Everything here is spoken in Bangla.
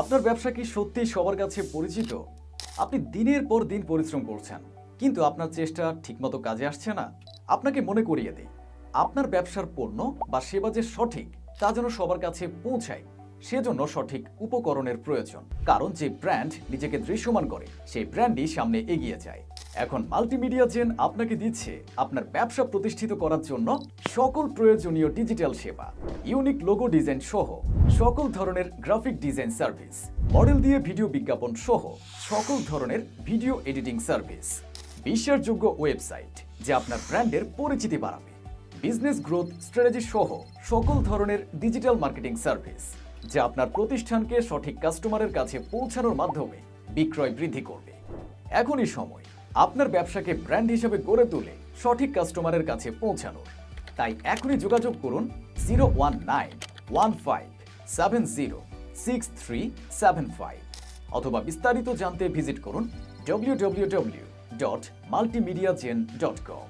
আপনার ব্যবসা কি সত্যিই সবার কাছে পরিচিত? আপনি দিনের পর দিন পরিশ্রম করছেন, কিন্তু আপনার চেষ্টা ঠিকমতো কাজে আসছে না। আপনাকে মনে করিয়ে দিই, আপনার ব্যবসার পণ্য বা সেবা যে সঠিক তা যেন সবার কাছে পৌঁছায়, সেজন্য সঠিক উপকরণের প্রয়োজন। কারণ যে ব্র্যান্ড নিজেকে দৃশ্যমান করে, সেই ব্র্যান্ডই সামনে এগিয়ে যায়। এখন মাল্টিমিডিয়া জেন আপনাকে দিচ্ছে আপনার ব্যবসা প্রতিষ্ঠিত করার জন্য সকল প্রয়োজনীয় ডিজিটাল সেবা, ইউনিক লোগো ডিজাইন সহ সকল ধরনের গ্রাফিক ডিজাইন সার্ভিস, মডেল দিয়ে ভিডিও বিজ্ঞাপন সহ সকল ধরনের ভিডিও এডিটিং সার্ভিস, বিশ্বাসযোগ্য ওয়েবসাইট যা আপনার ব্র্যান্ডের পরিচিতি বাড়াবে, বিজনেস গ্রোথ স্ট্র্যাটেজি সহ সকল ধরনের ডিজিটাল মার্কেটিং সার্ভিস যা আপনার প্রতিষ্ঠানকে সঠিক কাস্টমারের কাছে পৌঁছানোর মাধ্যমে বিক্রয় বৃদ্ধি করবে। এখনই সময় আপনার ব্যবসাকে ব্র্যান্ড হিসেবে গড়ে তুলে সঠিক কাস্টমারের কাছে পৌঁছানোর। তাই এখনই যোগাযোগ করুন 01915706375 অথবা বিস্তারিত জানতে ভিজিট করুন www.multimediagen.com।